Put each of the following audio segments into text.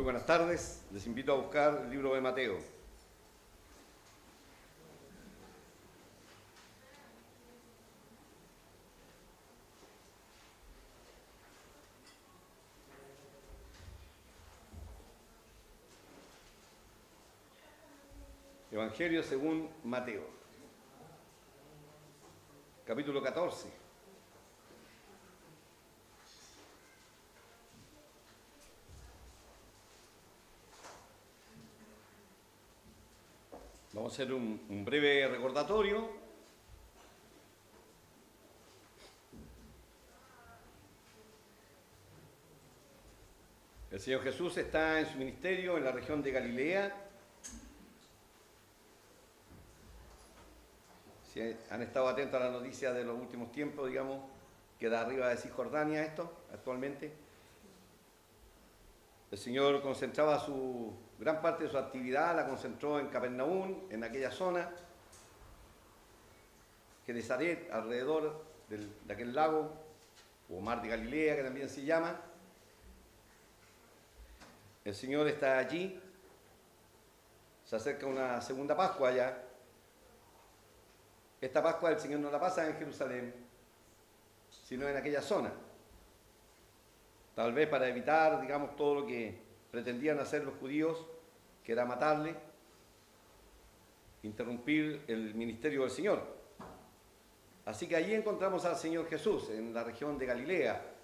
buenas tardes. Les invito a buscar el libro de Mateo. Evangelio según Mateo, capítulo 14. Vamos a hacer un breve recordatorio. El Señor Jesús está en su ministerio en la región de Galilea. Si han estado atentos a las noticias de los últimos tiempos, digamos, queda arriba de Cisjordania esto, actualmente. El Señor concentraba gran parte de su actividad, la concentró en Capernaum, en aquella zona, Genesaret, alrededor de aquel lago, o mar de Galilea, que también se llama. El Señor está allí, se acerca una segunda Pascua ya. Esta Pascua el Señor no la pasa en Jerusalén, sino en aquella zona. Tal vez para evitar, digamos, todo lo que pretendían hacer los judíos, que era matarle, interrumpir el ministerio del Señor. Así que allí encontramos al Señor Jesús, en la región de Galilea.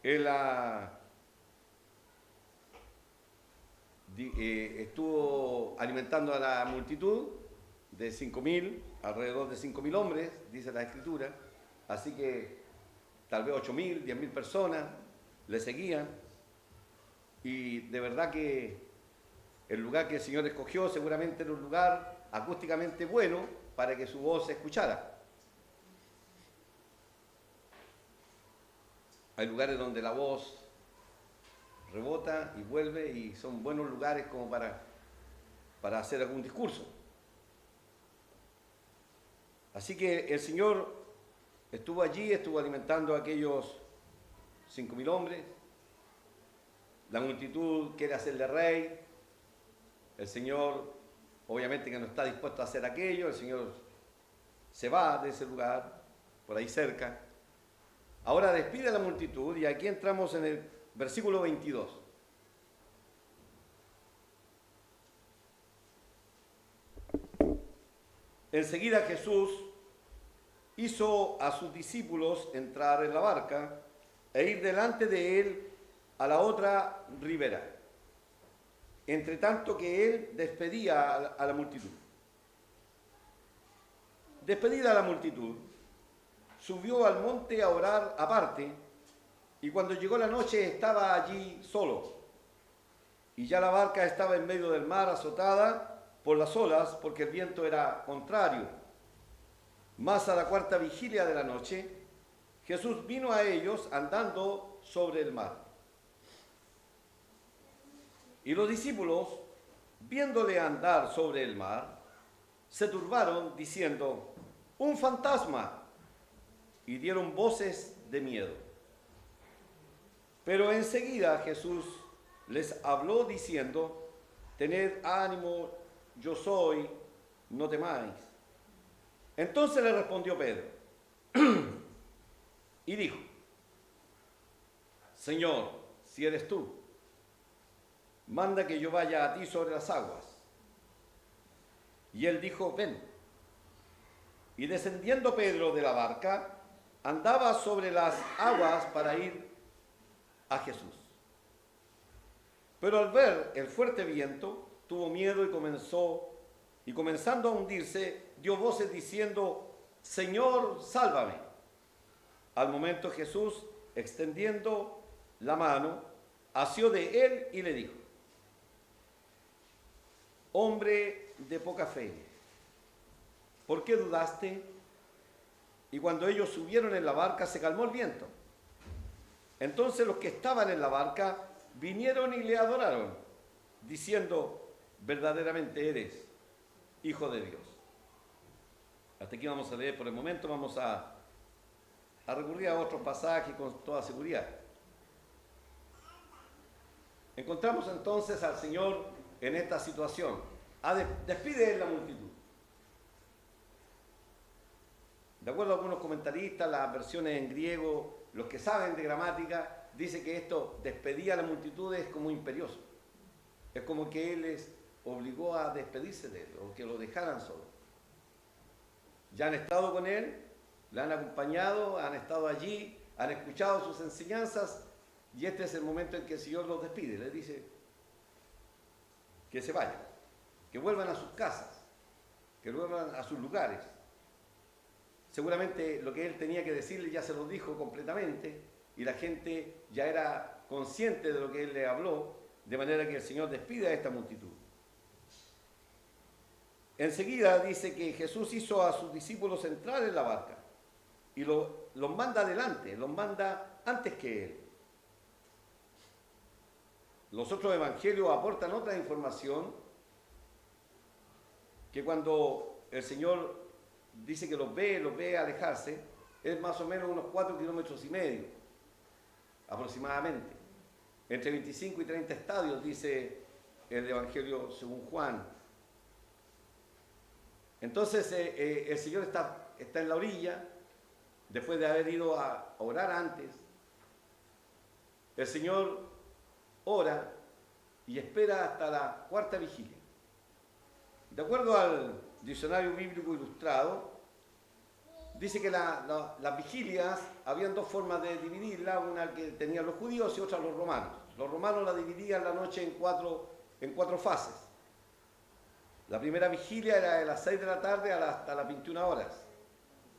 Él estuvo alimentando a la multitud de 5.000, alrededor de 5.000 hombres, dice la Escritura. Así que tal vez 8.000, 10.000 personas le seguían. Y de verdad que el lugar que el Señor escogió seguramente era un lugar acústicamente bueno para que su voz se escuchara. Hay lugares donde la voz rebota y vuelve y son buenos lugares como para hacer algún discurso. Así que el Señor estuvo allí, estuvo alimentando a aquellos 5.000 hombres. La multitud quiere hacerle rey. El Señor obviamente que no está dispuesto a hacer aquello. El Señor se va de ese lugar, por ahí cerca. Ahora despide a la multitud y aquí entramos en el versículo 22. Enseguida Jesús hizo a sus discípulos entrar en la barca e ir delante de él a la otra ribera, entre tanto que él despedía a la multitud. Despedida la multitud, subió al monte a orar aparte, y cuando llegó la noche estaba allí solo. Y ya la barca estaba en medio del mar, azotada por las olas, porque el viento era contrario. Mas a la cuarta vigilia de la noche, Jesús vino a ellos andando sobre el mar. Y los discípulos, viéndole andar sobre el mar, se turbaron, diciendo: ¡un fantasma! Y dieron voces de miedo. Pero enseguida Jesús les habló diciendo: tened ánimo, yo soy, no temáis. Entonces le respondió Pedro y dijo: Señor, si eres tú, manda que yo vaya a ti sobre las aguas. Y él dijo: ven. Y descendiendo Pedro de la barca, andaba sobre las aguas para ir a Jesús. Pero al ver el fuerte viento, tuvo miedo y comenzando a hundirse, dio voces diciendo: Señor, sálvame. Al momento Jesús, extendiendo la mano, asió de él y le dijo: hombre de poca fe, ¿por qué dudaste? Y cuando ellos subieron en la barca, se calmó el viento. Entonces los que estaban en la barca vinieron y le adoraron, diciendo: verdaderamente eres Hijo de Dios. Hasta aquí vamos a leer por el momento. Vamos a recurrir a otros pasajes con toda seguridad. Encontramos entonces al Señor en esta situación. Despide la multitud. De acuerdo a algunos comentaristas, las versiones en griego, los que saben de gramática, dice que esto despedía a la multitud es como imperioso. Es como que Él les obligó a despedirse de Él, o que lo dejaran solo. Ya han estado con Él, le han acompañado, han estado allí, han escuchado sus enseñanzas, y este es el momento en que el Señor los despide. Les dice que se vayan, que vuelvan a sus casas, que vuelvan a sus lugares. Seguramente lo que Él tenía que decirle ya se lo dijo completamente, y la gente ya era consciente de lo que Él le habló, de manera que el Señor despide a esta multitud. Enseguida dice que Jesús hizo a sus discípulos entrar en la barca y los manda adelante, los manda antes que Él. Los otros evangelios aportan otra información, que cuando el Señor dice que los ve alejarse, es más o menos unos 4,5 kilómetros, aproximadamente. Entre 25 y 30 estadios, dice el Evangelio según Juan. Entonces el Señor está en la orilla, después de haber ido a orar antes. El Señor ora y espera hasta la cuarta vigilia. De acuerdo al Diccionario Bíblico Ilustrado, dice que las vigilias, habían dos formas de dividirla, una que tenían los judíos y otra los romanos. Los romanos la dividían la noche en cuatro fases. La primera vigilia era de las 6 de la tarde hasta las 21 horas.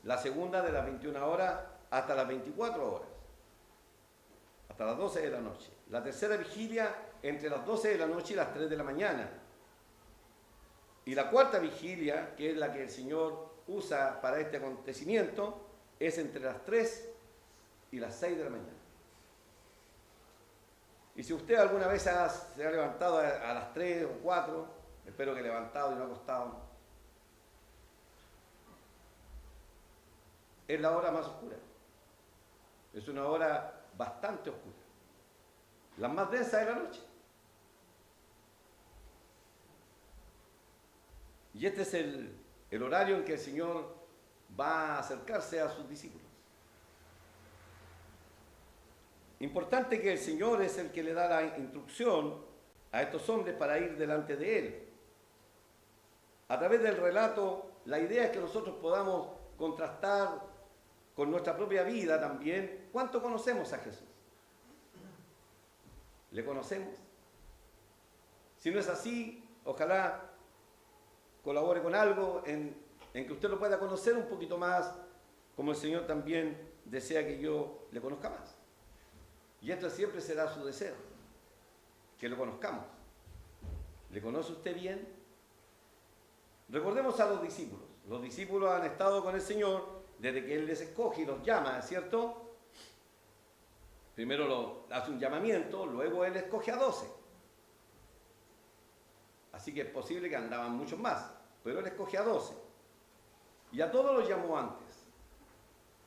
La segunda de las 21 horas hasta las 24 horas. Hasta las 12 de la noche. La tercera vigilia entre las 12 de la noche y las 3 de la mañana. Y la cuarta vigilia, que es la que el Señor usa para este acontecimiento, es entre las 3 y las 6 de la mañana. Y si usted alguna vez se ha levantado a las 3 o 4, espero que levantado y no acostado, es la hora más oscura. Es una hora bastante oscura. La más densa de la noche. Y este es el horario en que el Señor va a acercarse a sus discípulos. Importante que el Señor es el que le da la instrucción a estos hombres para ir delante de Él. A través del relato, la idea es que nosotros podamos contrastar con nuestra propia vida también cuánto conocemos a Jesús. ¿Le conocemos? Si no es así, ojalá colabore con algo en que usted lo pueda conocer un poquito más, como el Señor también desea que yo le conozca más. Y esto siempre será su deseo, que lo conozcamos. ¿Le conoce usted bien? Recordemos a los discípulos. Los discípulos han estado con el Señor desde que Él les escoge y los llama, ¿cierto? Primero hace un llamamiento, luego Él escoge a 12. Así que es posible que andaban muchos más, pero Él escoge a 12. Y a todos los llamó antes.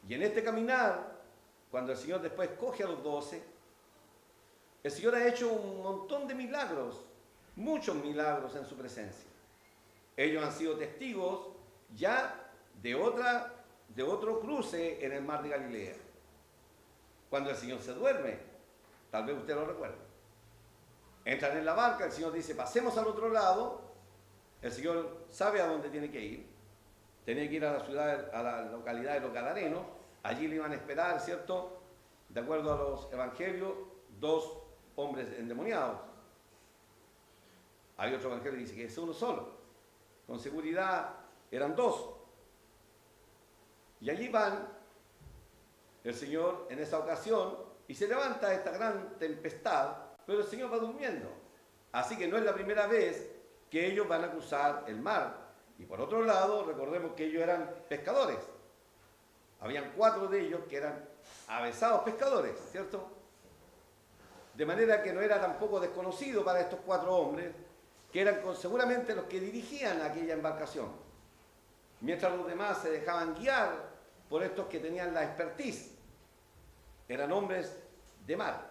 Y en este caminar, cuando el Señor después escoge a los 12, el Señor ha hecho un montón de milagros, muchos milagros en su presencia. Ellos han sido testigos ya de otro cruce en el mar de Galilea. Cuando el Señor se duerme, tal vez usted lo recuerde. Entran en la barca, el Señor dice, pasemos al otro lado. El Señor sabe a dónde tiene que ir. Tenía que ir a la ciudad, a la localidad de los Gadarenos. Allí le iban a esperar, ¿cierto? De acuerdo a los evangelios, 2 hombres endemoniados. Hay otro evangelio que dice que es uno solo. Con seguridad eran 2. Y allí van el Señor en esa ocasión y se levanta esta gran tempestad, pero el Señor va durmiendo. Así que no es la primera vez que ellos van a cruzar el mar. Y por otro lado, recordemos que ellos eran pescadores. Habían 4 de ellos que eran avesados pescadores, ¿cierto? De manera que no era tampoco desconocido para estos 4 hombres, que eran seguramente los que dirigían aquella embarcación. Mientras los demás se dejaban guiar por estos que tenían la expertise. Eran hombres de mar.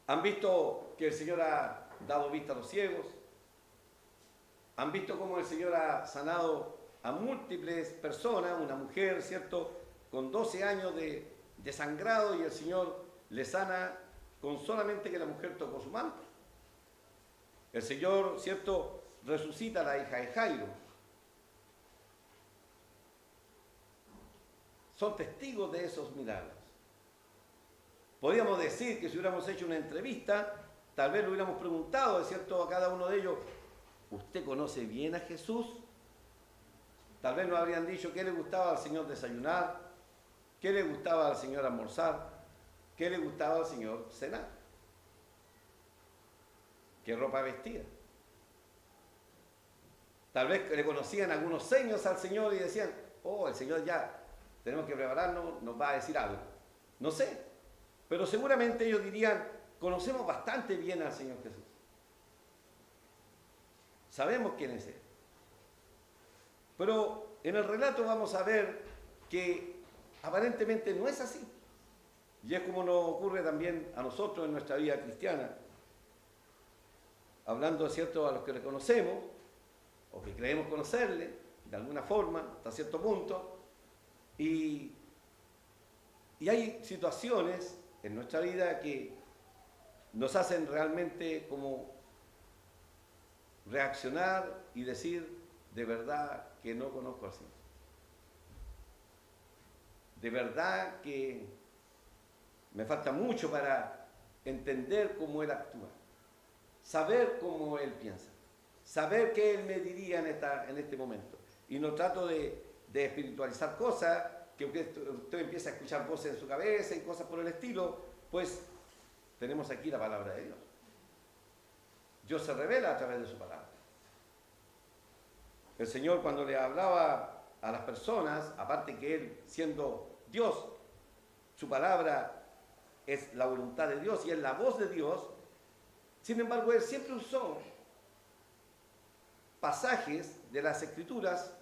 Han visto que el Señor ha dado vista a los ciegos. Han visto cómo el Señor ha sanado a múltiples personas, una mujer, ¿cierto?, con 12 años de sangrado, y el Señor le sana con solamente que la mujer tocó su manto. El Señor, ¿cierto?, resucita a la hija de Jairo. Son testigos de esos milagros. Podríamos decir que si hubiéramos hecho una entrevista, tal vez lo hubiéramos preguntado, ¿cierto?, a cada uno de ellos: ¿usted conoce bien a Jesús? Tal vez nos habrían dicho qué le gustaba al Señor desayunar, qué le gustaba al Señor almorzar, qué le gustaba al Señor cenar, qué ropa vestía. Tal vez le conocían algunos seños al Señor y decían: oh, el Señor ya, tenemos que prepararnos, nos va a decir algo. No sé, pero seguramente ellos dirían: conocemos bastante bien al Señor Jesús. Sabemos quién es Él. Pero en el relato vamos a ver que aparentemente no es así. Y es como nos ocurre también a nosotros en nuestra vida cristiana. Hablando, ¿cierto?, a los que le conocemos, o que creemos conocerle, de alguna forma, hasta cierto punto. Y hay situaciones en nuestra vida que nos hacen realmente como reaccionar y decir: de verdad que no conozco al Señor. De verdad que me falta mucho para entender cómo Él actúa, saber cómo Él piensa, saber qué Él me diría en este momento. Y no trato de espiritualizar cosas, que usted empieza a escuchar voces en su cabeza y cosas por el estilo. Pues tenemos aquí la palabra de Dios. Dios se revela a través de su palabra. El Señor, cuando le hablaba a las personas, aparte que Él, siendo Dios, su palabra es la voluntad de Dios y es la voz de Dios, sin embargo, Él siempre usó pasajes de las Escrituras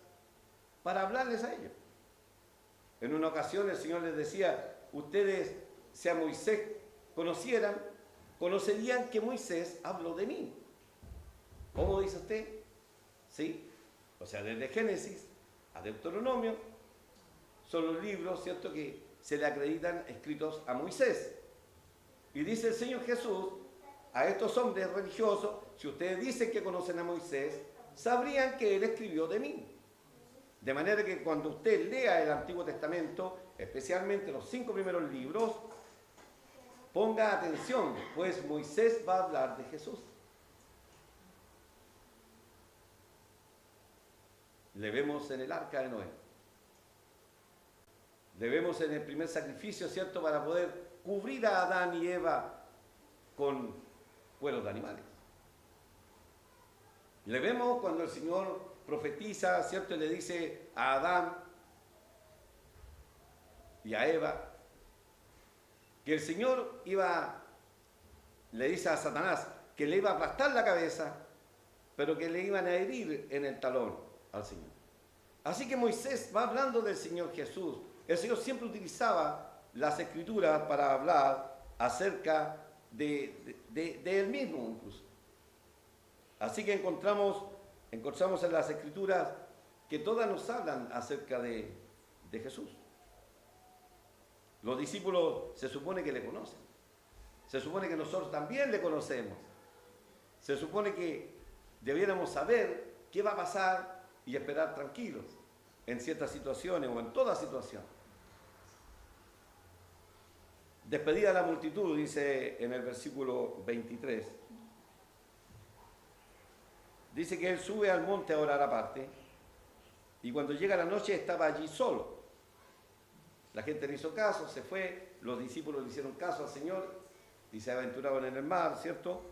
para hablarles a ellos. En una ocasión el Señor les decía: ustedes, si a Moisés conocieran, conocerían que Moisés habló de mí. ¿Cómo dice usted? ¿Sí? O sea, desde Génesis a Deuteronomio son los libros, ¿cierto?, que se le acreditan escritos a Moisés. Y dice el Señor Jesús a estos hombres religiosos: si ustedes dicen que conocen a Moisés, sabrían que Él escribió de mí. De manera que cuando usted lea el Antiguo Testamento, especialmente los 5 primeros libros, ponga atención, pues Moisés va a hablar de Jesús. Le vemos en el arca de Noé. Le vemos en el primer sacrificio, ¿cierto?, para poder cubrir a Adán y Eva con cueros de animales. Le vemos cuando el Señor profetiza, ¿cierto?, y le dice a Adán y a Eva que el Señor le dice a Satanás que le iba a aplastar la cabeza, pero que le iban a herir en el talón al Señor. Así que Moisés va hablando del Señor Jesús. El Señor siempre utilizaba las Escrituras para hablar acerca de Él mismo incluso. Así que encontramos en las Escrituras que todas nos hablan acerca de Jesús. Los discípulos se supone que le conocen. Se supone que nosotros también le conocemos. Se supone que debiéramos saber qué va a pasar y esperar tranquilos en ciertas situaciones o en toda situación. Despedida la multitud, dice en el versículo 23. Dice que Él sube al monte a orar aparte, y cuando llega la noche estaba allí solo. La gente le hizo caso, se fue, los discípulos le hicieron caso al Señor y se aventuraron en el mar, ¿cierto?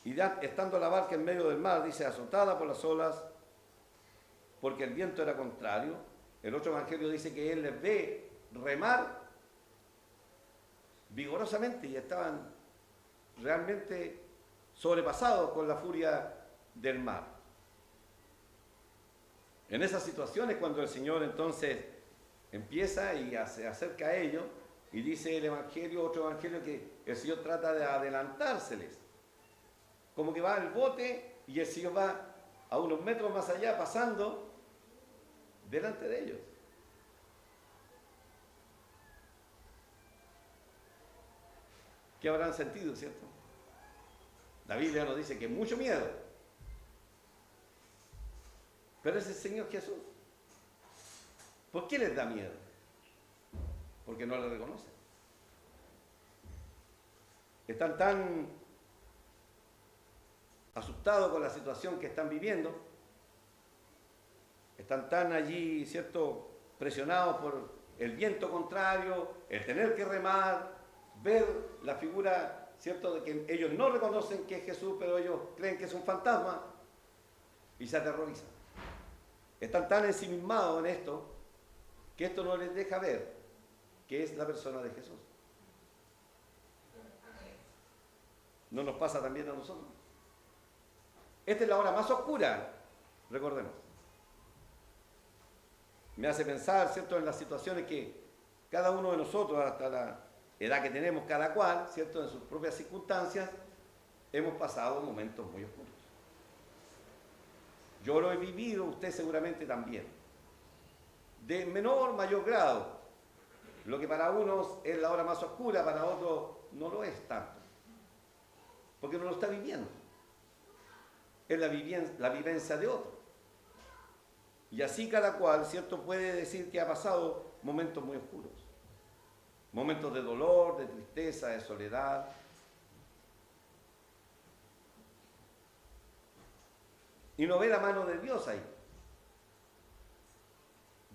Y estando la barca en medio del mar, dice, azotada por las olas, porque el viento era contrario. El otro evangelio dice que Él les ve remar vigorosamente y estaban realmente sobrepasados con la furia del mar. En esas situaciones, cuando el Señor entonces empieza y se acerca a ellos, Y dice el Evangelio, otro Evangelio, que el Señor trata de adelantárseles. Como que va al bote y el Señor va a unos metros más allá, pasando delante de ellos. ¿Qué habrán sentido, cierto? La Biblia nos dice que mucho miedo. Pero es el Señor Jesús. ¿Por qué les da miedo? Porque no le reconocen. Están tan asustados con la situación que están viviendo. Están tan allí, ¿cierto?, presionados por el viento contrario, el tener que remar, ver la figura, ¿cierto?, de que ellos no reconocen que es Jesús, pero ellos creen que es un fantasma y se aterrorizan. Están tan ensimismados en esto que esto no les deja ver que es la persona de Jesús. ¿No nos pasa también a nosotros? Esta es la hora más oscura, recordemos. Me hace pensar, ¿cierto?, en las situaciones que cada uno de nosotros, hasta la edad que tenemos cada cual, ¿cierto?, en sus propias circunstancias, hemos pasado momentos muy oscuros. Yo lo he vivido, usted seguramente también. De menor, mayor grado. Lo que para unos es la hora más oscura, para otros no lo es tanto. Porque no lo está viviendo. Es la vivencia de otro. Y así cada cual, ¿cierto?, puede decir que ha pasado momentos muy oscuros. Momentos de dolor, de tristeza, de soledad. Y no ve la mano de Dios ahí.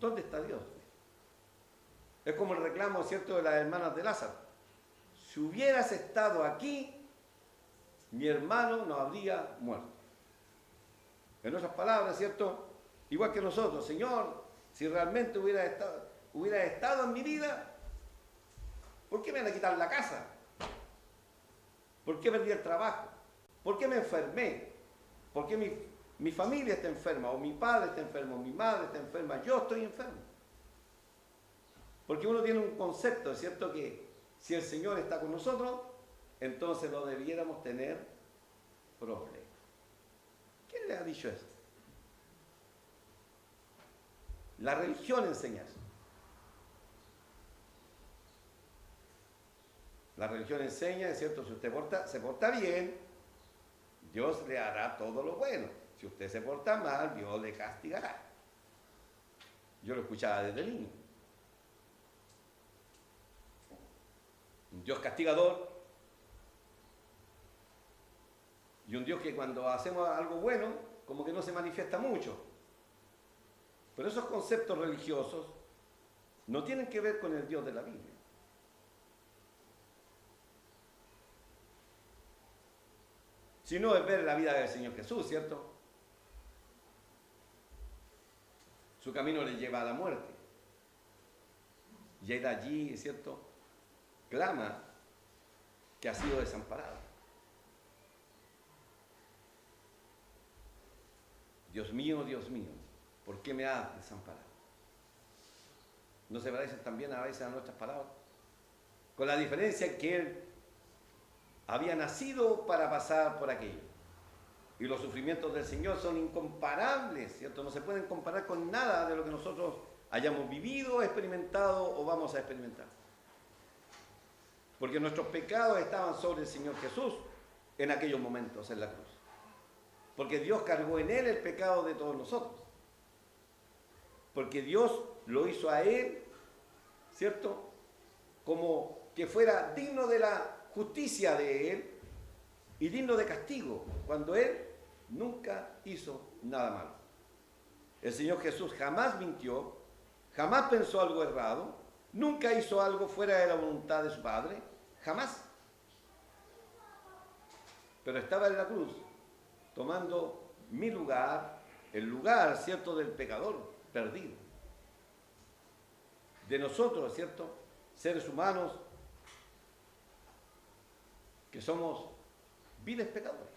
¿Dónde está Dios? Es como el reclamo, ¿cierto?, de las hermanas de Lázaro. Si hubieras estado aquí, mi hermano no habría muerto. En otras palabras, ¿cierto?, igual que nosotros, Señor, si realmente hubiera estado en mi vida, ¿por qué me van a quitar la casa? ¿Por qué perdí el trabajo? ¿Por qué me enfermé? ¿Por qué mi familia está enferma? O mi padre está enfermo, o mi madre está enferma, yo estoy enfermo. Porque uno tiene un concepto, ¿cierto?, que si el Señor está con nosotros, entonces no debiéramos tener problemas. ¿Quién le ha dicho eso? La religión enseña eso. La religión enseña, es cierto, si usted se porta bien, Dios le hará todo lo bueno. Si usted se porta mal, Dios le castigará. Yo lo escuchaba desde niño. Un Dios castigador y un Dios que cuando hacemos algo bueno, como que no se manifiesta mucho. Pero esos conceptos religiosos no tienen que ver con el Dios de la Biblia. Sino es ver la vida del Señor Jesús, ¿cierto? Su camino le lleva a la muerte. Y él allí, ¿cierto?, clama que ha sido desamparado. Dios mío, ¿por qué me has desamparado? ¿No se parecen también a veces a nuestras palabras? Con la diferencia que Él había nacido para pasar por aquello. Y los sufrimientos del Señor son incomparables, ¿cierto? No se pueden comparar con nada de lo que nosotros hayamos vivido, experimentado o vamos a experimentar. Porque nuestros pecados estaban sobre el Señor Jesús en aquellos momentos en la cruz. Porque Dios cargó en Él el pecado de todos nosotros. Porque Dios lo hizo a Él, ¿cierto?, como que fuera digno de la justicia de Él y digno de castigo, cuando Él nunca hizo nada malo. El Señor Jesús jamás mintió, jamás pensó algo errado, nunca hizo algo fuera de la voluntad de su Padre, jamás. Pero estaba en la cruz, tomando mi lugar, el lugar, ¿cierto?, del pecador perdido. De nosotros, ¿cierto?, seres humanos que somos viles pecadores.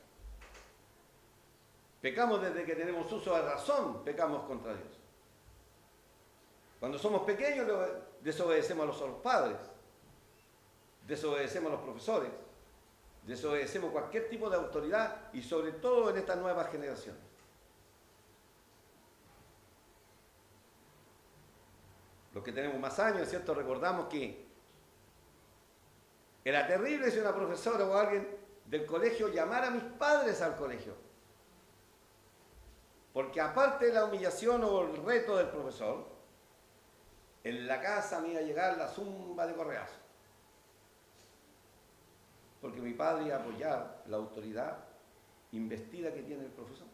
Pecamos desde que tenemos uso de razón, pecamos contra Dios. Cuando somos pequeños desobedecemos a los padres. desobedecemos a los profesores, desobedecemos cualquier tipo de autoridad y sobre todo en estas nuevas generaciones. Los que tenemos más años, ¿cierto? Recordamos que era terrible si una profesora o alguien del colegio llamara a mis padres al colegio. Porque aparte de la humillación o el reto del profesor, en la casa me iba a llegar la zumba de correazo. Porque mi padre iba a apoyar la autoridad investida que tiene el profesor.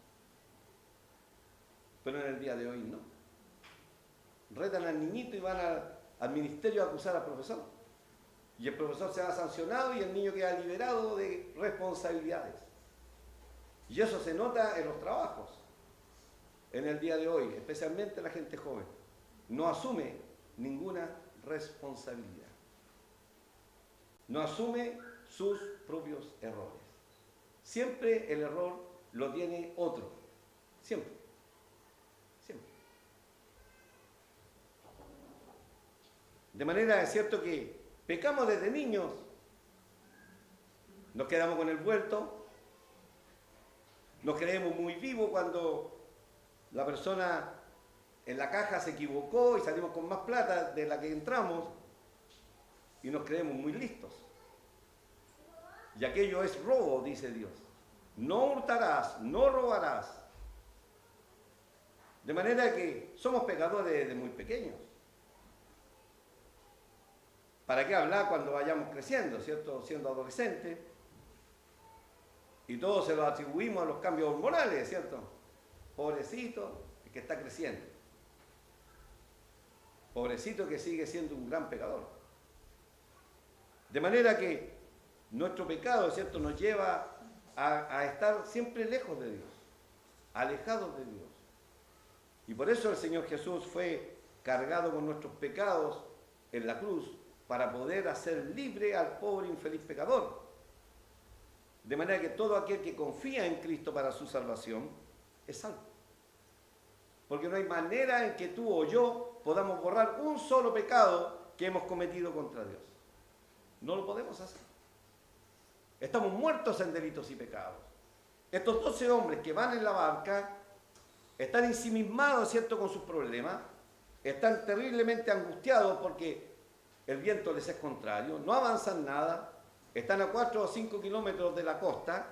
Pero en el día de hoy no. Retan al niñito y van al ministerio a acusar al profesor. Y el profesor se va sancionado y el niño queda liberado de responsabilidades. Y eso se nota en los trabajos. En el día de hoy, especialmente la gente joven, no asume ninguna responsabilidad. No asume sus propios errores. Siempre el error lo tiene otro. Siempre. Siempre. De manera es cierto que pecamos desde niños. Nos quedamos con el vuelto. Nos creemos muy vivos cuando la persona en la caja se equivocó y salimos con más plata de la que entramos y nos creemos muy listos. Y aquello es robo, dice Dios. No hurtarás, no robarás. De manera que somos pecadores desde muy pequeños. ¿Para qué hablar cuando vayamos creciendo, cierto? Siendo adolescentes. Y todo se lo atribuimos a los cambios hormonales, ¿cierto? Pobrecito el que está creciendo. Pobrecito que sigue siendo un gran pecador. De manera que nuestro pecado, ¿cierto?, nos lleva a estar siempre lejos de Dios, alejados de Dios. Y por eso el Señor Jesús fue cargado con nuestros pecados en la cruz para poder hacer libre al pobre infeliz pecador. De manera que todo aquel que confía en Cristo para su salvación es salvo. Porque no hay manera en que tú o yo podamos borrar un solo pecado que hemos cometido contra Dios. No lo podemos hacer. Estamos muertos en delitos y pecados. Estos 12 hombres que van en la barca están ensimismados, ¿cierto?, con sus problemas, están terriblemente angustiados porque el viento les es contrario, no avanzan nada, están a 4 o 5 kilómetros de la costa,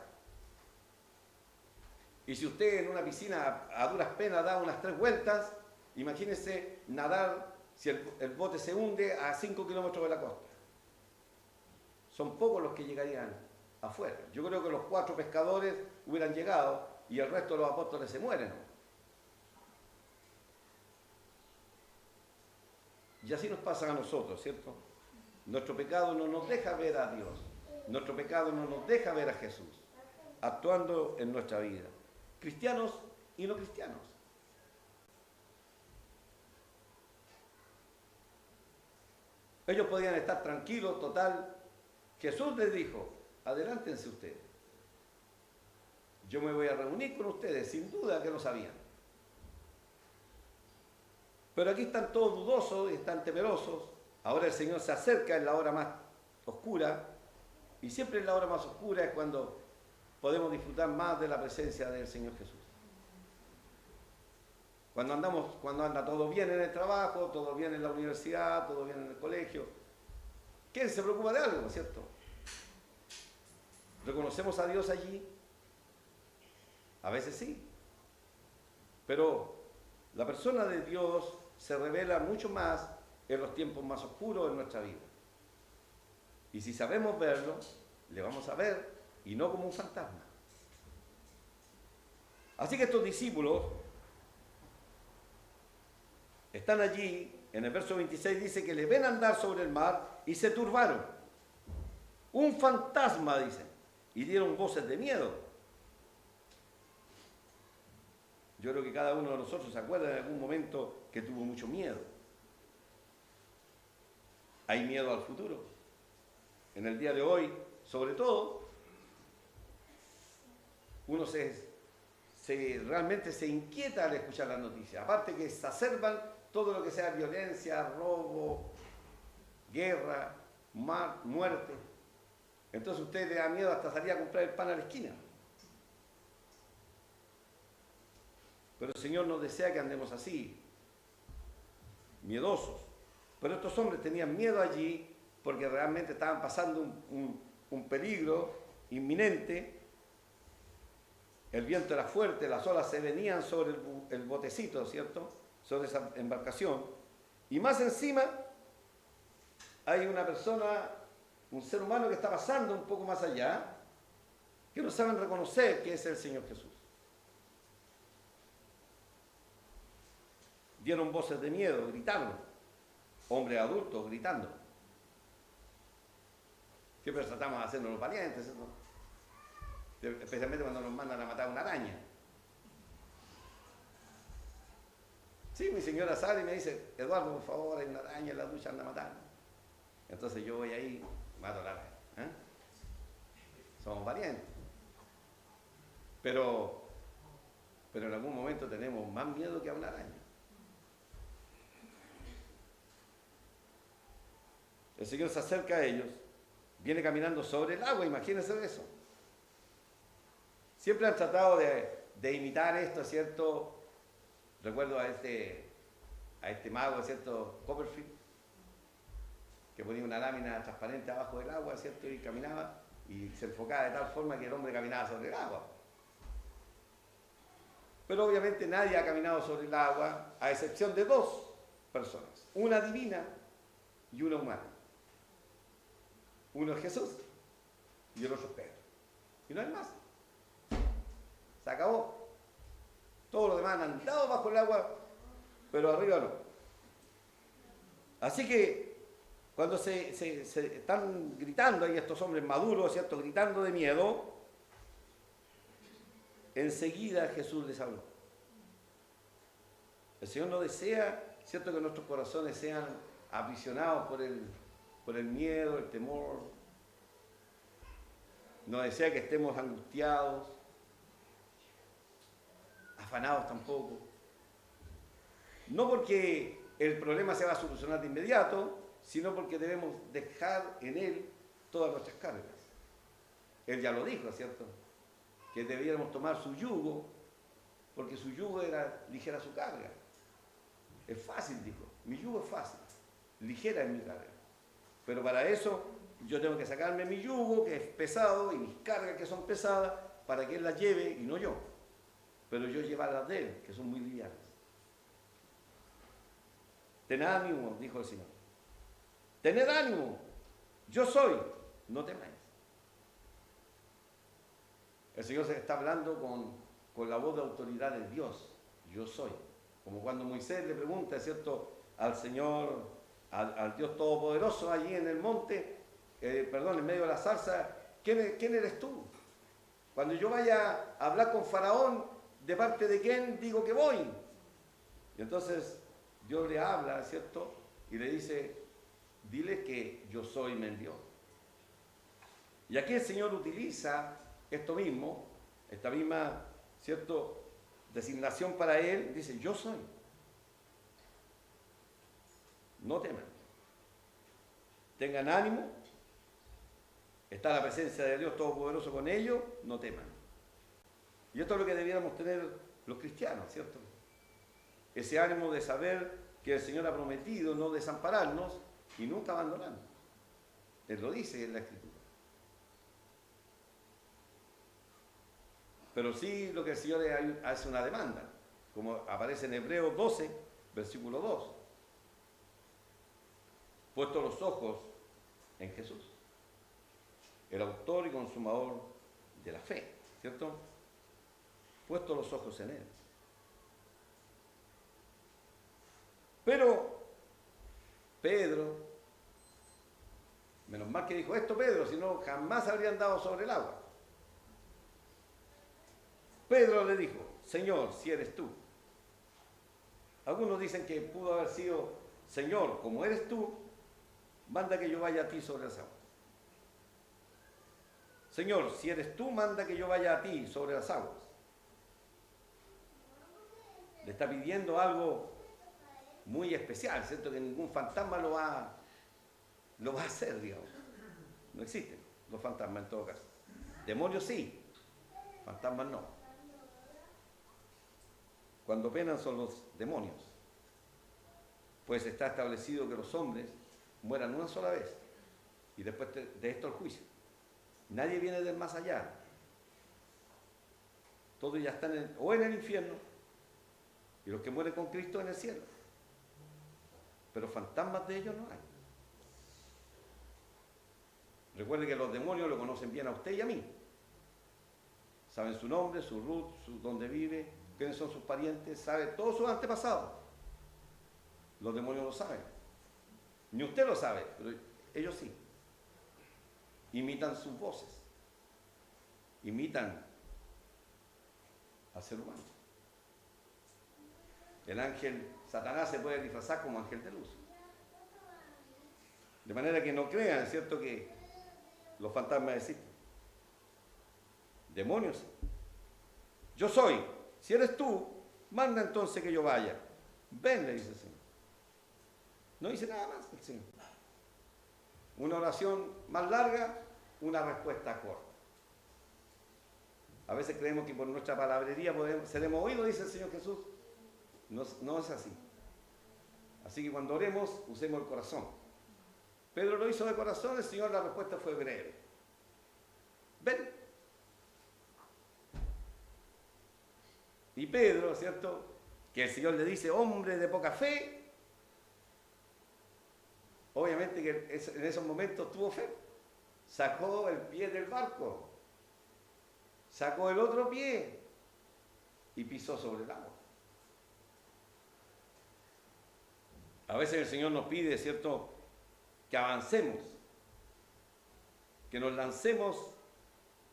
y si usted en una piscina a duras penas da unas 3 vueltas, imagínese nadar si el bote se hunde a 5 kilómetros de la costa. Son pocos los que llegarían afuera. Yo creo que los 4 pescadores hubieran llegado y el resto de los apóstoles se mueren, ¿no? Y así nos pasa a nosotros, ¿cierto? Nuestro pecado no nos deja ver a Dios. Nuestro pecado no nos deja ver a Jesús actuando en nuestra vida. Cristianos y no cristianos. Ellos podían estar tranquilos, total. Jesús les dijo, adelántense ustedes. Yo me voy a reunir con ustedes, sin duda que lo sabían. Pero aquí están todos dudosos y están temerosos. Ahora el Señor se acerca en la hora más oscura, y siempre en la hora más oscura es cuando podemos disfrutar más de la presencia del Señor Jesús. Cuando anda todo bien en el trabajo, todo bien en la universidad, todo bien en el colegio, ¿quién se preocupa de algo, cierto? ¿Reconocemos a Dios allí? A veces sí. Pero la persona de Dios se revela mucho más en los tiempos más oscuros de nuestra vida. Y si sabemos verlo, le vamos a ver y no como un fantasma. Así que estos discípulos están allí, en el verso 26 dice que le ven andar sobre el mar y se turbaron. Un fantasma, dicen, y dieron voces de miedo. Yo creo que cada uno de nosotros se acuerda en algún momento que tuvo mucho miedo. Hay miedo al futuro. En el día de hoy, sobre todo, uno realmente se inquieta al escuchar las noticias. Aparte que exacerban todo lo que sea violencia, robo, guerra, muerte. Entonces a usted le da miedo hasta salir a comprar el pan a la esquina. Pero el Señor nos desea que andemos así, miedosos. Pero estos hombres tenían miedo allí porque realmente estaban pasando un peligro inminente. El viento era fuerte, las olas se venían sobre el botecito, ¿cierto? Sobre esa embarcación. Y más encima hay una persona, un ser humano que está pasando un poco más allá, que no saben reconocer que es el Señor Jesús. Dieron voces de miedo, gritando. Hombres adultos gritando. Siempre tratamos de hacernos los valientes, ¿cierto? Especialmente cuando nos mandan a matar una araña. Sí, mi señora sale y me dice, Eduardo, por favor, hay una araña en la ducha, anda a matar. Entonces yo voy ahí, mato la araña. Somos valientes. Pero en algún momento tenemos más miedo que a una araña. El Señor se acerca a ellos, viene caminando sobre el agua, imagínense eso. Siempre han tratado de imitar esto, ¿cierto? Recuerdo a este mago, ¿cierto? Copperfield, que ponía una lámina transparente abajo del agua, ¿cierto? Y caminaba y se enfocaba de tal forma que el hombre caminaba sobre el agua. Pero obviamente nadie ha caminado sobre el agua, a excepción de dos personas, una divina y una humana. Uno es Jesús y el otro es Pedro. Y no hay más. Se acabó. Todos los demás han andado bajo el agua, pero arriba no. Así que cuando se están gritando ahí estos hombres maduros, ¿cierto? Gritando de miedo, enseguida Jesús les habló. El Señor no desea, ¿cierto?, que nuestros corazones sean aprisionados por el miedo, el temor. No desea que estemos angustiados, afanados tampoco. No porque el problema se va a solucionar de inmediato, sino porque debemos dejar en Él todas nuestras cargas. Él ya lo dijo, ¿cierto? Que debiéramos tomar su yugo, porque su yugo era ligera su carga. Es fácil, dijo. Mi yugo es fácil, ligera es mi carga. Pero para eso yo tengo que sacarme mi yugo, que es pesado, y mis cargas, que son pesadas, para que Él las lleve y no yo. Pero yo llevar las de Él, que son muy livianas. Tened ánimo, dijo el Señor. Tened ánimo, yo soy, no temáis. El Señor se está hablando con la voz de autoridad de Dios, yo soy. Como cuando Moisés le pregunta, ¿cierto?, al Señor, al Dios Todopoderoso allí en el monte, en medio de la zarza, ¿quién eres tú? Cuando yo vaya a hablar con Faraón, ¿de parte de quién digo que voy? Y entonces Dios le habla, ¿cierto? Y le dice, dile que yo soy me envió. Y aquí el Señor utiliza esto mismo, esta misma, ¿cierto?, designación para Él, dice, yo soy. No teman. Tengan ánimo. Está la presencia de Dios Todopoderoso con ellos, no teman. Y esto es lo que debiéramos tener los cristianos, ¿cierto? Ese ánimo de saber que el Señor ha prometido no desampararnos y nunca abandonarnos. Él lo dice en la Escritura. Pero sí lo que el Señor hace una demanda, como aparece en Hebreos 12, versículo 2. Puesto los ojos en Jesús, el autor y consumador de la fe, ¿cierto? Puesto los ojos en Él. Pero Pedro, menos mal que dijo esto Pedro, si no jamás habría andado sobre el agua. Pedro le dijo, Señor, si eres tú. Algunos dicen que pudo haber sido, Señor, como eres tú, manda que yo vaya a ti sobre las aguas. Señor, si eres tú, manda que yo vaya a ti sobre las aguas. Le está pidiendo algo muy especial, ¿cierto? Que ningún fantasma lo va lo va a hacer, digamos. No existen los fantasmas en todo caso. Demonios sí, fantasmas no. Cuando penan son los demonios. Pues está establecido que los hombres mueran una sola vez y después de esto el juicio. Nadie viene del más allá. Todos ya están o en el infierno y los que mueren con Cristo en el cielo. Pero fantasmas de ellos no hay. Recuerde que los demonios lo conocen bien a usted y a mí. Saben su nombre, su root, dónde vive, quiénes son sus parientes, saben todos sus antepasados. Los demonios lo saben. Ni usted lo sabe, pero ellos sí. Imitan sus voces. Imitan al ser humano. El ángel Satanás se puede disfrazar como ángel de luz. De manera que no crean, ¿cierto?, que los fantasmas existen. Demonios. Yo soy. Si eres tú, manda entonces que yo vaya. Ven, le dice el Señor. No dice nada más el Señor. Una oración más larga, una respuesta corta. A veces creemos que por nuestra palabrería seremos oídos, dice el Señor Jesús. No es así. Así que cuando oremos, usemos el corazón. Pedro lo hizo de corazón, el Señor, la respuesta fue breve. Ven. Y Pedro, ¿cierto?, que el Señor le dice, hombre de poca fe, obviamente que en esos momentos tuvo fe. Sacó el pie del barco, sacó el otro pie y pisó sobre el agua. A veces el Señor nos pide, ¿cierto?, que avancemos, que nos lancemos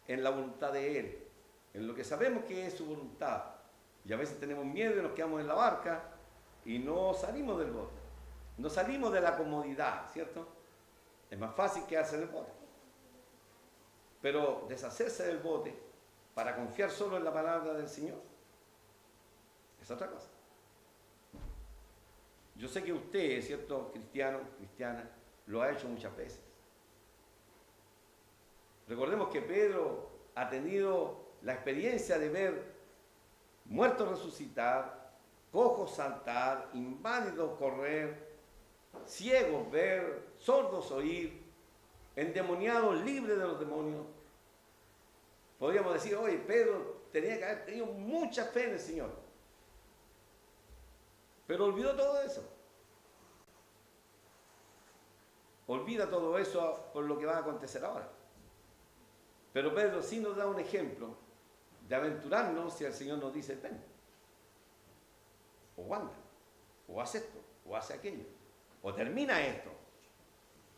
en la voluntad de Él, en lo que sabemos que es su voluntad. Y a veces tenemos miedo y nos quedamos en la barca y no salimos del bote. No salimos de la comodidad, ¿cierto? Es más fácil quedarse en el bote. Pero deshacerse del bote para confiar solo en la palabra del Señor es otra cosa. Yo sé que usted, ¿cierto?, cristiano, cristiana, lo ha hecho muchas veces. Recordemos que Pedro ha tenido la experiencia de ver muertos resucitar, cojos saltar, inválidos correr, ciegos ver, sordos oír, endemoniados libres de los demonios. Podríamos decir, oye, Pedro tenía que haber tenido mucha fe en el Señor. Pero olvidó todo eso. Olvida todo eso por lo que va a acontecer ahora. Pero Pedro sí nos da un ejemplo de aventurarnos si el Señor nos dice, ven, o anda, o haz esto, o hace aquello, o termina esto,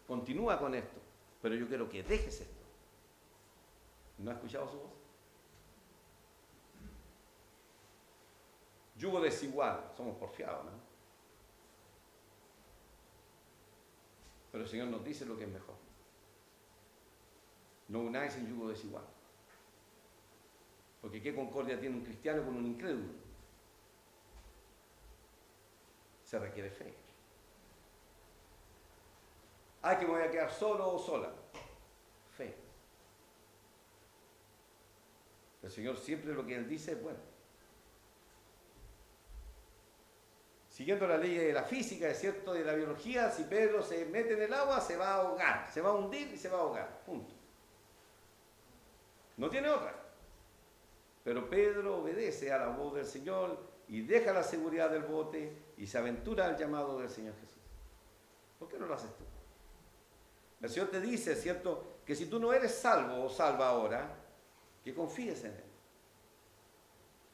continúa con esto, pero yo quiero que dejes esto. ¿No ha escuchado su voz? Yugo desigual, somos porfiados, ¿no? Pero el Señor nos dice lo que es mejor. No unáis en yugo desigual. Porque ¿qué concordia tiene un cristiano con un incrédulo? Se requiere fe. Ay, que me voy a quedar solo o sola. Fe. El Señor siempre lo que Él dice es bueno. Siguiendo la ley de la física, es cierto, de la biología, si Pedro se mete en el agua, se va a ahogar, se va a hundir y se va a ahogar. Punto. No tiene otra. Pero Pedro obedece a la voz del Señor y deja la seguridad del bote y se aventura al llamado del Señor Jesús. ¿Por qué no lo haces tú? El Señor te dice, ¿cierto?, que si tú no eres salvo o salva ahora, que confíes en Él.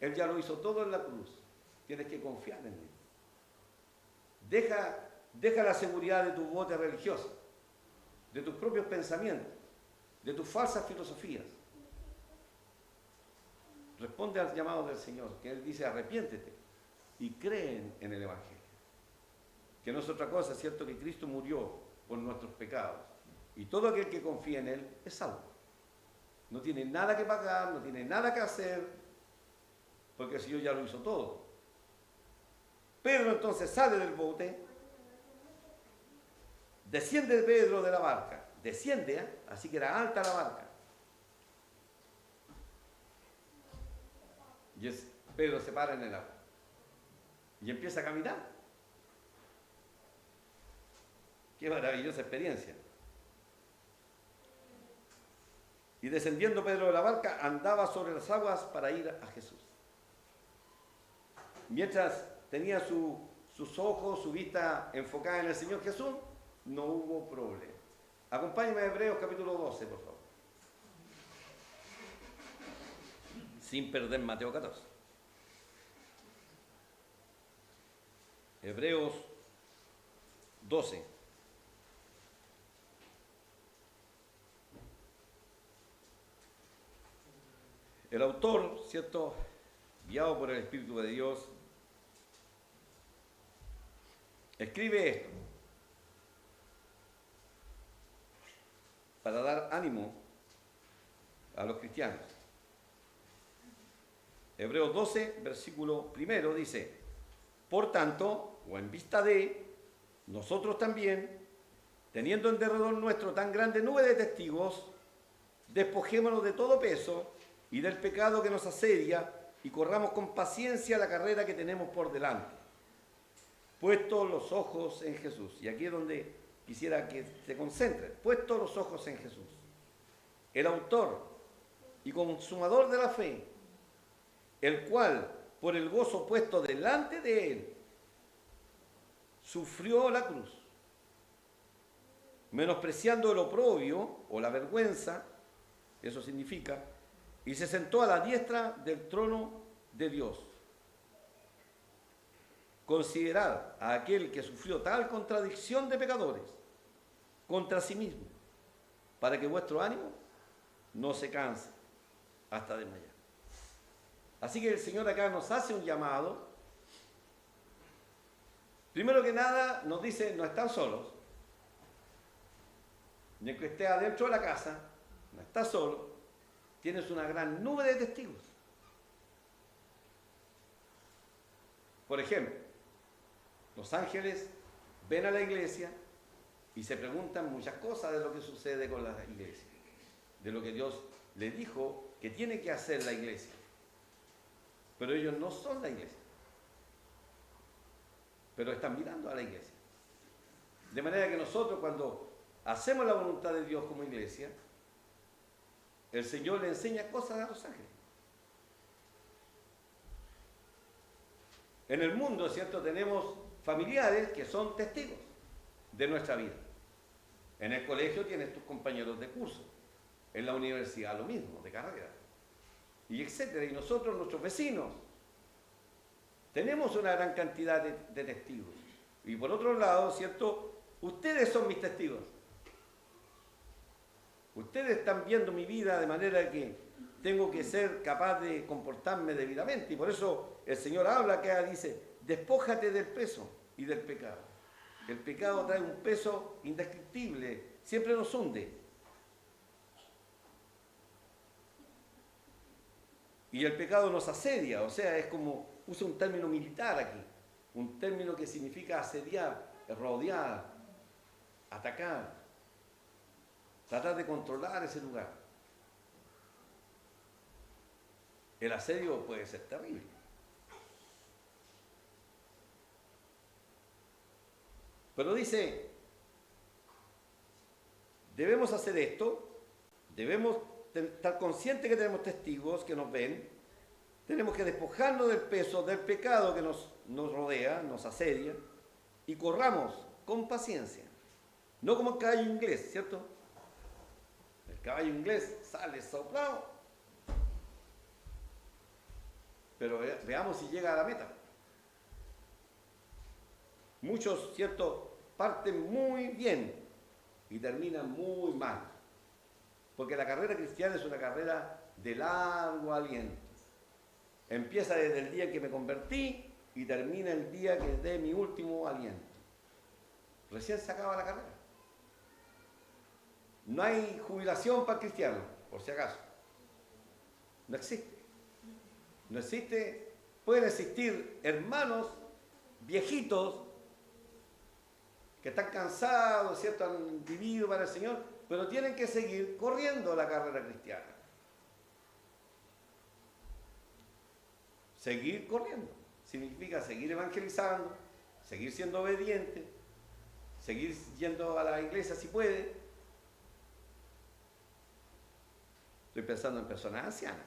Él ya lo hizo todo en la cruz. Tienes que confiar en Él. Deja la seguridad de tu bote religioso, de tus propios pensamientos, de tus falsas filosofías. Responde al llamado del Señor, que Él dice, arrepiéntete y cree en el Evangelio. Que no es otra cosa, es cierto, que Cristo murió por nuestros pecados. Y todo aquel que confía en Él es salvo. No tiene nada que pagar, no tiene nada que hacer, porque el Señor ya lo hizo todo. Pedro entonces sale del bote Desciende Pedro de la barca. Desciende, así que era alta la barca. Y Pedro se para en el agua. Y empieza a caminar. Qué maravillosa experiencia. Y descendiendo Pedro de la barca, andaba sobre las aguas para ir a Jesús. Mientras tenía sus ojos, su vista enfocada en el Señor Jesús, no hubo problema. Acompáñenme a Hebreos capítulo 12, por favor. Sin perder Mateo 14. Hebreos 12. El autor, ¿cierto?, guiado por el Espíritu de Dios, escribe esto para dar ánimo a los cristianos. Hebreos 12, versículo 1 dice: por tanto, o en vista de, nosotros también, teniendo en derredor nuestro tan grande nube de testigos, despojémonos de todo peso y del pecado que nos asedia, y corramos con paciencia la carrera que tenemos por delante, puestos los ojos en Jesús. Y aquí es donde quisiera que se concentren. Puestos los ojos en Jesús, el autor y consumador de la fe, el cual, por el gozo puesto delante de él, sufrió la cruz, menospreciando el oprobio o la vergüenza, eso significa, y se sentó a la diestra del trono de Dios. Considerad a aquel que sufrió tal contradicción de pecadores contra sí mismo, para que vuestro ánimo no se canse hasta desmayar. Así que el Señor acá nos hace un llamado. Primero que nada nos dice: no están solos. Ni el que esté adentro de la casa, no estás solo. Tienes una gran nube de testigos. Por ejemplo, los ángeles ven a la iglesia y se preguntan muchas cosas de lo que sucede con la iglesia, de lo que Dios le dijo que tiene que hacer la iglesia. Pero ellos no son la iglesia, pero están mirando a la iglesia. De manera que nosotros, cuando hacemos la voluntad de Dios como iglesia, el Señor le enseña cosas a los ángeles. En el mundo, ¿cierto?, tenemos familiares que son testigos de nuestra vida. En el colegio tienes tus compañeros de curso, en la universidad lo mismo, de carrera, y etcétera. Y nosotros, nuestros vecinos, tenemos una gran cantidad de testigos. Y por otro lado, ¿cierto?, ustedes son mis testigos. Ustedes están viendo mi vida de manera que tengo que ser capaz de comportarme debidamente. Y por eso el Señor habla acá, dice: despójate del peso y del pecado. El pecado trae un peso indescriptible, siempre nos hunde. Y el pecado nos asedia, o sea, es como, usa un término militar aquí, un término que significa asediar, rodear, atacar, tratar de controlar ese lugar. El asedio puede ser terrible. Pero dice, debemos hacer esto, debemos estar conscientes que tenemos testigos que nos ven, tenemos que despojarnos del peso, del pecado que nos rodea, nos asedia, y corramos con paciencia. No como el caballo inglés, ¿cierto? El caballo inglés sale soplado, pero veamos si llega a la meta. Muchos, ¿cierto?, parten muy bien y terminan muy mal. Porque la carrera cristiana es una carrera de largo aliento. Empieza desde el día en que me convertí y termina el día que dé mi último aliento. Recién se acaba la carrera. No hay jubilación para el cristiano, por si acaso. No existe. No existe. Pueden existir hermanos viejitos que están cansados, ¿cierto? Han vivido para el Señor, pero tienen que seguir corriendo la carrera cristiana. Seguir corriendo significa seguir evangelizando, seguir siendo obediente, seguir yendo a la iglesia si puede. Estoy pensando en personas ancianas,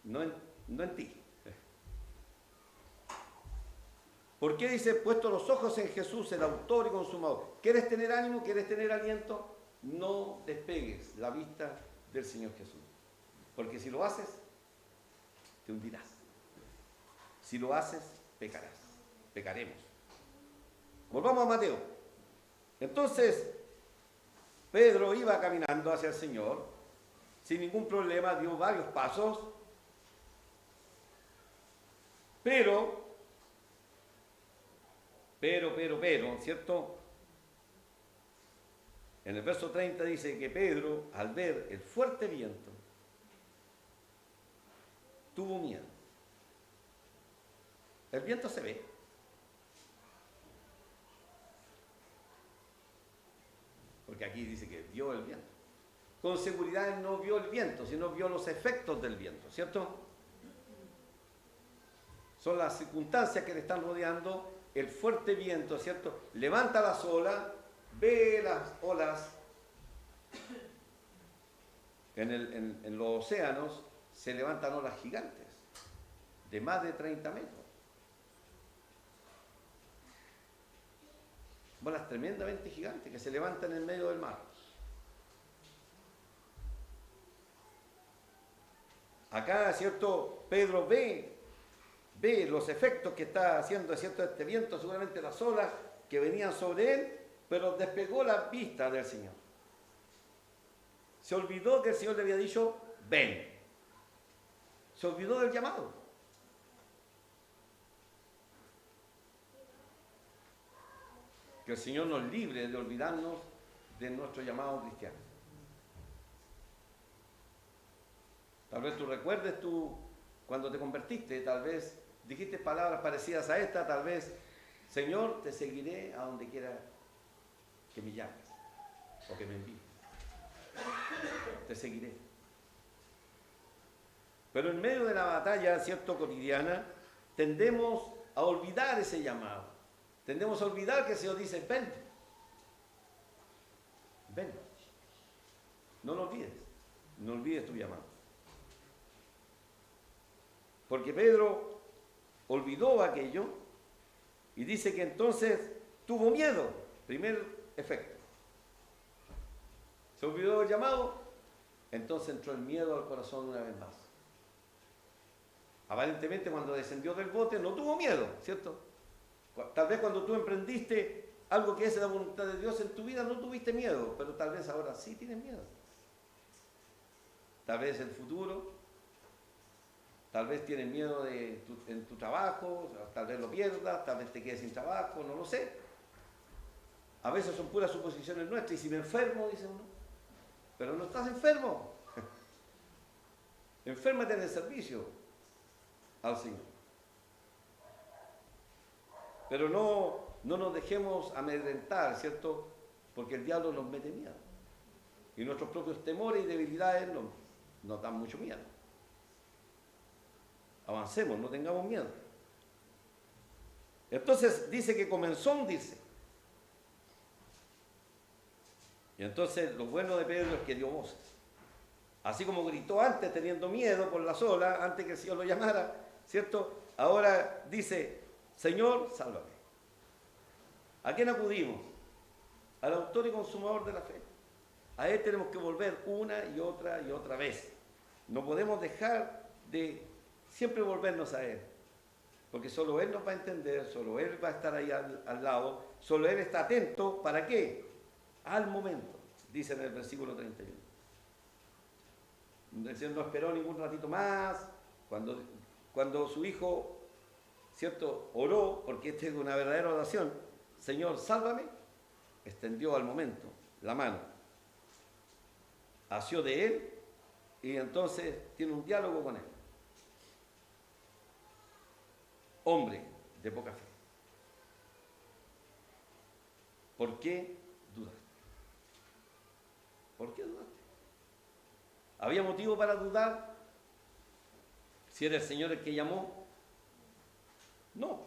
no en ti. ¿Por qué dice, puesto los ojos en Jesús, el autor y consumador? ¿Quieres tener ánimo? ¿Quieres tener aliento? No despegues la vista del Señor Jesús. Porque si lo haces, te hundirás. Si lo haces, pecarás. Pecaremos. Volvamos a Mateo. Entonces, Pedro iba caminando hacia el Señor, sin ningún problema, dio varios pasos, pero, ¿cierto? En el verso 30 dice que Pedro, al ver el fuerte viento, tuvo miedo. El viento se ve. Porque aquí dice que vio el viento. Con seguridad él no vio el viento, sino vio los efectos del viento, ¿cierto? Son las circunstancias que le están rodeando, el fuerte viento, ¿cierto? Levanta las olas, ve las olas en los océanos, se levantan olas gigantes, de más de 30 metros. Olas tremendamente gigantes que se levantan en medio del mar. Acá, ¿cierto? Pedro ve los efectos que está haciendo, ¿cierto? Este viento, seguramente las olas que venían sobre él, pero despegó la vista del Señor. Se olvidó que el Señor le había dicho, ven. Se olvidó del llamado. Que el Señor nos libre de olvidarnos de nuestro llamado cristiano. Tal vez tú recuerdes cuando te convertiste, tal vez dijiste palabras parecidas a esta, tal vez, Señor, te seguiré a donde quiera que me llames o que me envíes. Te seguiré. Pero en medio de la batalla, ¿cierto?, cotidiana, tendemos a olvidar ese llamado. Tendemos a olvidar que el Señor dice, ven. Ven. No lo olvides. No olvides tu llamado. Porque Pedro olvidó aquello y dice que entonces tuvo miedo. Primer efecto. Se olvidó del llamado, entonces entró el miedo al corazón una vez más. Aparentemente cuando descendió del bote no tuvo miedo, ¿cierto? Tal vez cuando tú emprendiste algo que es la voluntad de Dios en tu vida no tuviste miedo, pero tal vez ahora sí tienes miedo. Tal vez el futuro, tal vez tienes miedo en tu trabajo, tal vez lo pierdas, tal vez te quedes sin trabajo, no lo sé. A veces son puras suposiciones nuestras, y si me enfermo, dice uno, pero no estás enfermo. Enférmate en el servicio al Señor. Pero no nos dejemos amedrentar, ¿cierto? Porque el diablo nos mete miedo. Y nuestros propios temores y debilidades nos dan mucho miedo. Avancemos, no tengamos miedo. Entonces dice que comenzó a hundirse. Y entonces lo bueno de Pedro es que dio voces. Así como gritó antes teniendo miedo por las olas, antes que el Señor lo llamara, ¿cierto? Ahora dice, Señor, sálvame. ¿A quién acudimos? Al autor y consumador de la fe. A Él tenemos que volver una y otra vez. No podemos dejar de siempre volvernos a Él. Porque solo Él nos va a entender, solo Él va a estar ahí al lado, solo Él está atento. ¿Para qué? Al momento, dice en el versículo 31. El Señor no esperó ningún ratito más. Cuando su hijo, ¿cierto?, oró, porque esta es una verdadera oración, Señor, sálvame, extendió al momento la mano, asió de él y entonces tiene un diálogo con él. Hombre de poca fe. ¿por qué dudaste? ¿Por qué dudaste? ¿Había motivo para dudar? Si era el Señor el que llamó. No.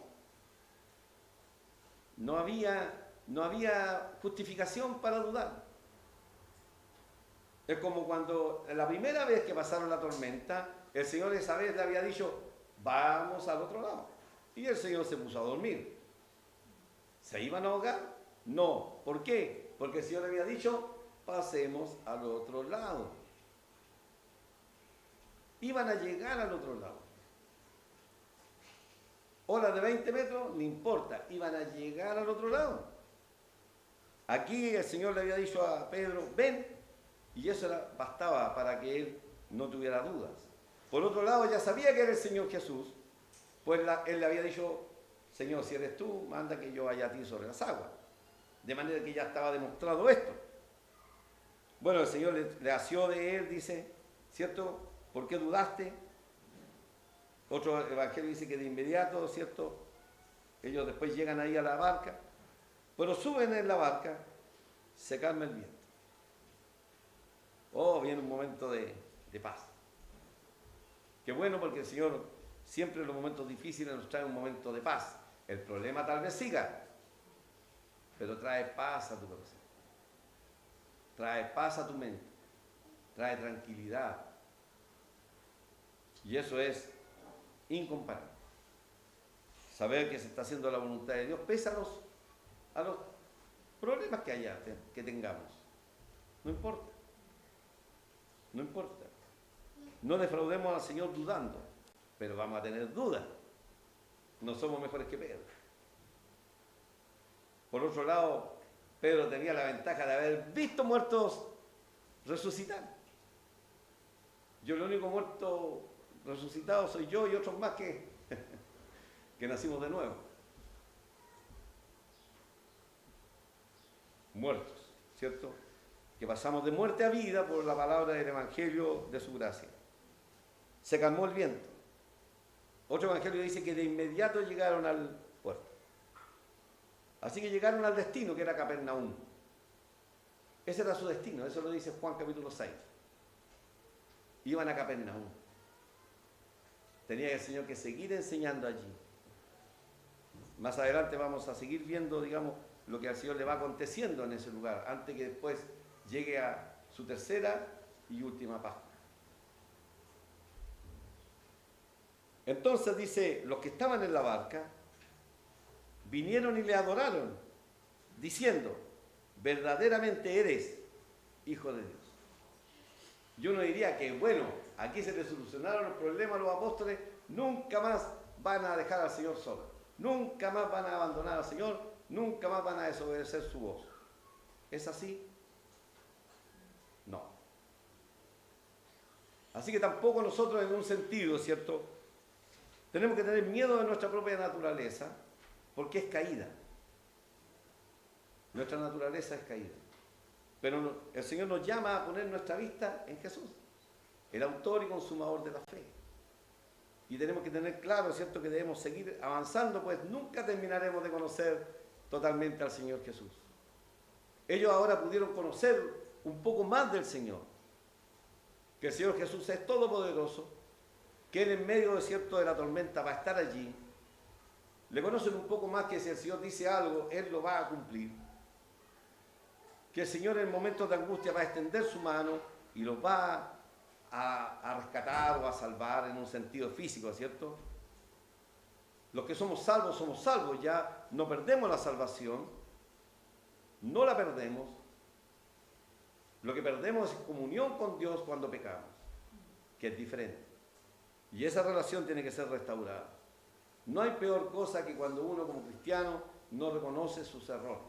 No había justificación para dudar. Es como cuando la primera vez que pasaron la tormenta, el Señor esa vez le había dicho, vamos al otro lado. Y el Señor se puso a dormir. ¿Se iban a ahogar? No. ¿Por qué? Porque el Señor le había dicho, pasemos al otro lado. Iban a llegar al otro lado. Olas de 20 metros, no importa, iban a llegar al otro lado. Aquí el Señor le había dicho a Pedro, ven, y eso bastaba para que él no tuviera dudas. Por otro lado, ya sabía que era el Señor Jesús, pues él le había dicho, Señor, si eres tú, manda que yo vaya a ti sobre las aguas. De manera que ya estaba demostrado esto. Bueno, el Señor le asió de él, dice, ¿cierto? ¿Por qué dudaste? Otro evangelio dice que de inmediato, ¿cierto? Ellos después llegan ahí a la barca, pero suben en la barca, se calma el viento. Oh, viene un momento de paz. Qué bueno, porque el Señor siempre en los momentos difíciles nos trae un momento de paz. El problema tal vez siga, pero trae paz a tu corazón. Trae paz a tu mente. Trae tranquilidad. Y eso es incomparable. Saber que se está haciendo la voluntad de Dios, pese a los problemas que tengamos. No importa. No importa. No defraudemos al Señor dudando, pero vamos a tener dudas. No somos mejores que Pedro. Por otro lado, Pedro tenía la ventaja de haber visto muertos resucitar. Yo, el único muerto resucitado soy yo y otros más que nacimos de nuevo. Muertos, ¿cierto? Que pasamos de muerte a vida por la palabra del Evangelio de su gracia. Se calmó el viento. Otro evangelio dice que de inmediato llegaron al puerto. Así que llegaron al destino, que era Capernaum. Ese era su destino, eso lo dice Juan capítulo 6. Iban a Capernaum. Tenía el Señor que seguir enseñando allí. Más adelante vamos a seguir viendo, digamos, lo que al Señor le va aconteciendo en ese lugar, antes que después llegue a su tercera y última Pascua. Entonces dice, los que estaban en la barca vinieron y le adoraron, diciendo, verdaderamente eres Hijo de Dios. Yo no diría que, bueno, aquí se le solucionaron los problemas a los apóstoles, nunca más van a dejar al Señor solo, nunca más van a abandonar al Señor, nunca más van a desobedecer su voz. ¿Es así? No. Así que tampoco nosotros en un sentido, ¿cierto? Tenemos que tener miedo de nuestra propia naturaleza, porque es caída. Nuestra naturaleza es caída. Pero el Señor nos llama a poner nuestra vista en Jesús, el autor y consumador de la fe. Y tenemos que tener claro, ¿cierto?, que debemos seguir avanzando, pues nunca terminaremos de conocer totalmente al Señor Jesús. Ellos ahora pudieron conocer un poco más del Señor, que el Señor Jesús es todopoderoso, que Él en medio, ¿cierto?, de la tormenta va a estar allí. Le conocen un poco más, que si el Señor dice algo, Él lo va a cumplir. Que el Señor en momentos de angustia va a extender su mano y los va a rescatar o a salvar en un sentido físico, ¿cierto? Los que somos salvos, ya no perdemos la salvación, no la perdemos. Lo que perdemos es comunión con Dios cuando pecamos, que es diferente. Y esa relación tiene que ser restaurada. No hay peor cosa que cuando uno como cristiano no reconoce sus errores.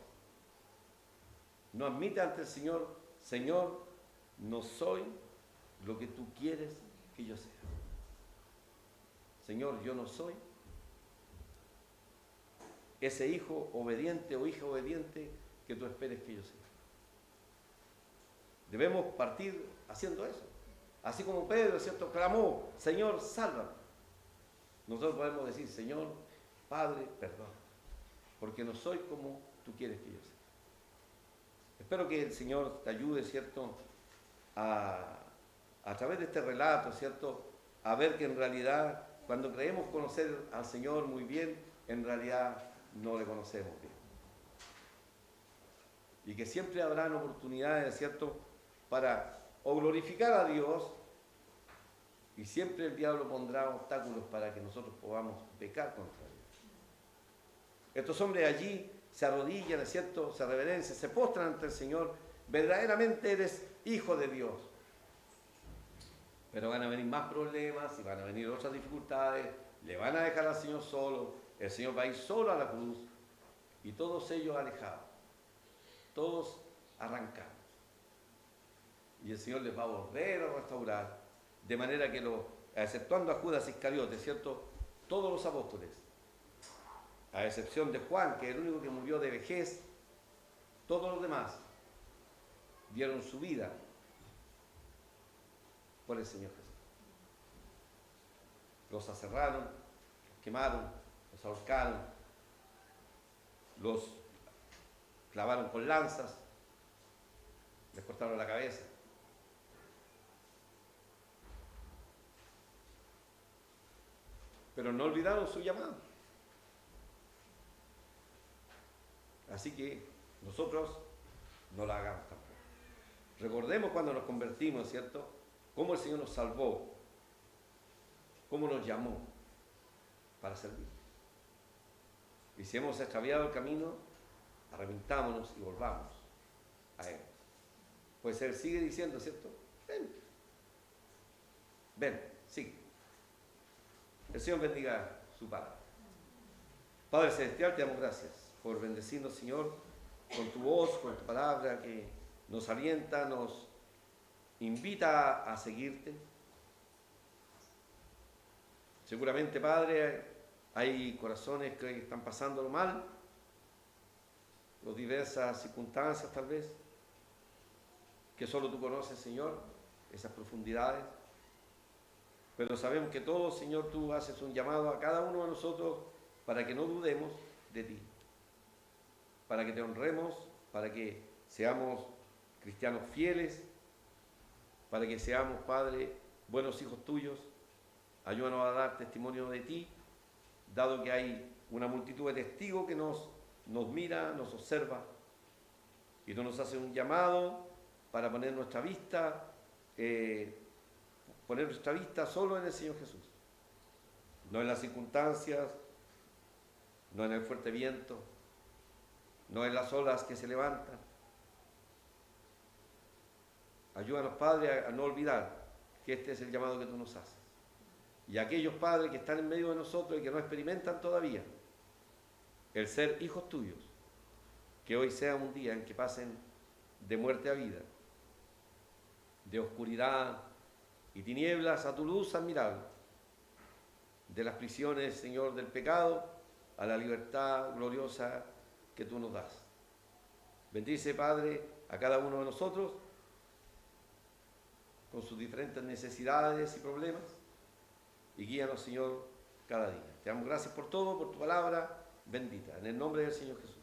No admite ante el Señor, Señor, no soy lo que tú quieres que yo sea. Señor, yo no soy ese hijo obediente o hija obediente que tú esperes que yo sea. Debemos partir haciendo eso. Así como Pedro, ¿cierto?, clamó, Señor, sálvame. Nosotros podemos decir, Señor, Padre, perdón, porque no soy como tú quieres que yo sea. Espero que el Señor te ayude, ¿cierto?, a través de este relato, ¿cierto?, a ver que en realidad, cuando creemos conocer al Señor muy bien, en realidad no le conocemos bien. Y que siempre habrán oportunidades, ¿cierto?, para o glorificar a Dios, y siempre el diablo pondrá obstáculos para que nosotros podamos pecar contra Dios. Estos hombres allí se arrodillan, ¿es cierto?, se reverencian, se postran ante el Señor. Verdaderamente eres hijo de Dios. Pero van a venir más problemas y van a venir otras dificultades. Le van a dejar al Señor solo. El Señor va a ir solo a la cruz. Y todos ellos alejados. Todos arrancados. Y el Señor les va a volver a restaurar. De manera que, exceptuando a Judas Iscariote, ¿cierto?, todos los apóstoles, a excepción de Juan, que es el único que murió de vejez, todos los demás dieron su vida por el Señor Jesús. Los aserraron, los quemaron, los ahorcaron, los clavaron con lanzas, les cortaron la cabeza. Pero no olvidaron su llamado. Así que nosotros no la hagamos tampoco. Recordemos cuando nos convertimos, ¿cierto?, cómo el Señor nos salvó, cómo nos llamó para servir. Y si hemos extraviado el camino, arrepentámonos y volvamos a Él. Pues Él sigue diciendo, ¿cierto?, ven, sigue. El Señor bendiga su palabra. Padre Celestial, te damos gracias por bendecirnos, Señor, con tu voz, con tu palabra que nos alienta, nos invita a seguirte. Seguramente, Padre, hay corazones que están pasándolo mal, por diversas circunstancias tal vez, que solo tú conoces, Señor, esas profundidades. Pero sabemos que todos, Señor, tú haces un llamado a cada uno de nosotros para que no dudemos de ti, para que te honremos, para que seamos cristianos fieles, para que seamos, Padre, buenos hijos tuyos. Ayúdanos a dar testimonio de ti, dado que hay una multitud de testigos que nos mira, nos observa, y tú nos haces un llamado para poner nuestra vista solo en el Señor Jesús, no en las circunstancias, no en el fuerte viento, no en las olas que se levantan. Ayúdanos, Padre, a no olvidar que este es el llamado que tú nos haces. Y aquellos padres que están en medio de nosotros y que no experimentan todavía el ser hijos tuyos, que hoy sea un día en que pasen de muerte a vida, de oscuridad y tinieblas a tu luz admirable, de las prisiones, Señor, del pecado a la libertad gloriosa que tú nos das. Bendice, Padre, a cada uno de nosotros con sus diferentes necesidades y problemas, y guíanos, Señor, cada día. Te damos gracias por todo, por tu palabra bendita. En el nombre del Señor Jesús.